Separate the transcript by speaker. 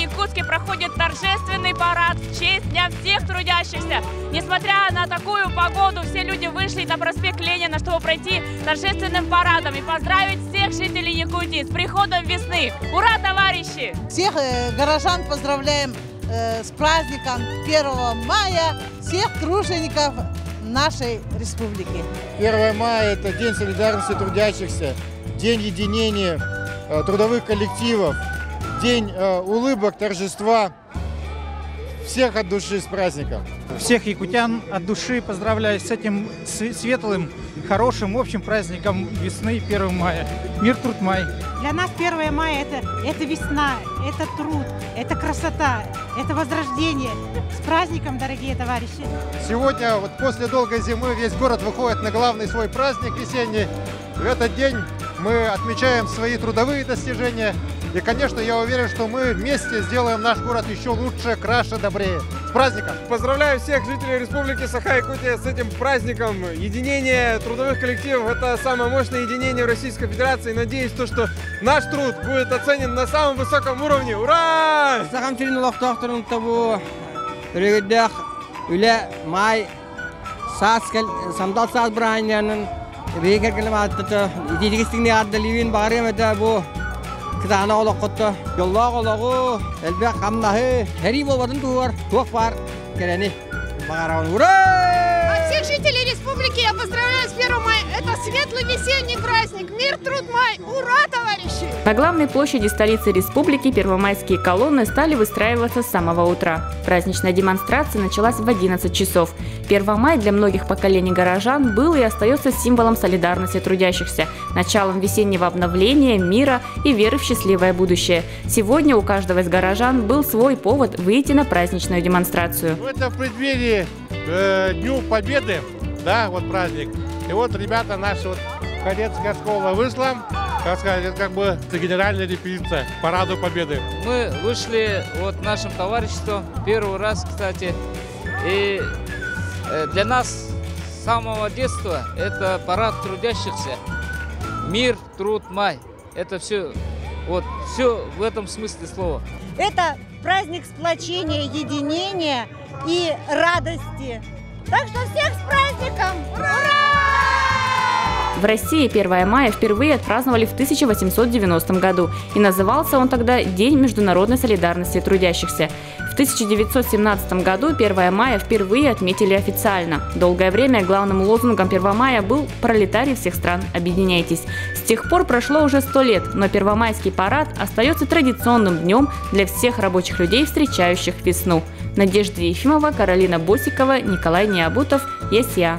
Speaker 1: Якутске проходит торжественный парад в честь Дня всех трудящихся. Несмотря на такую погоду, все люди вышли на проспект Ленина, чтобы пройти торжественным парадом и поздравить всех жителей Якутии с приходом весны. Ура, товарищи!
Speaker 2: Всех горожан поздравляем с праздником 1 мая, всех тружеников нашей республики.
Speaker 3: 1 мая – это День солидарности трудящихся, День единения трудовых коллективов, День улыбок, торжества. Всех от души с праздником.
Speaker 4: Всех якутян от души поздравляю с этим светлым, хорошим, общим праздником весны 1 мая. Мир, труд, май.
Speaker 5: Для нас 1 мая это весна, это труд, это красота, это возрождение. С праздником, дорогие товарищи!
Speaker 3: Сегодня, вот после долгой зимы, весь город выходит на главный свой праздник весенний. В этот день мы отмечаем свои трудовые достижения. И, конечно, я уверен, что мы вместе сделаем наш город еще лучше, краше, добрее. С праздником!
Speaker 6: Поздравляю всех жителей Республики Саха-Якутия с этим праздником. Единение трудовых коллективов – это самое мощное единение в Российской Федерации. Надеюсь, что наш труд будет оценен на самом высоком уровне. Ура!
Speaker 7: Всех жителей республики я поздравляю с 1 мая. Это светлый весенний праздник. Мир, труд, май. Ура, товарищи!
Speaker 1: На главной площади столицы республики первомайские колонны стали выстраиваться с самого утра. Праздничная демонстрация началась в 11 часов. 1 мая для многих поколений горожан был и остается символом солидарности трудящихся, началом весеннего обновления, мира и веры в счастливое будущее. Сегодня у каждого из горожан был свой повод выйти на праздничную демонстрацию.
Speaker 3: Это в преддверии Дню Победы, да, вот праздник. И вот ребята наши, вот кадетская школа вышла, так сказать, это как бы генеральная репетиция к параду Победы.
Speaker 8: Мы вышли вот нашим товариществом первый раз, кстати, и для нас с самого детства это парад трудящихся. Мир, труд, май. Это все, вот, все в этом смысле слова.
Speaker 5: Это праздник сплочения, единения и радости. Так что всех с праздником! Ура!
Speaker 1: В России 1 мая впервые отпраздновали в 1890 году, и назывался он тогда День международной солидарности трудящихся. В 1917 году 1 мая впервые отметили официально. Долгое время главным лозунгом 1 мая был «Пролетарии всех стран, объединяйтесь». С тех пор прошло уже 100 лет, но первомайский парад остается традиционным днем для всех рабочих людей, встречающих весну. Надежда Ефимова, Каролина Босикова, Николай Необутов, ЕСЯ.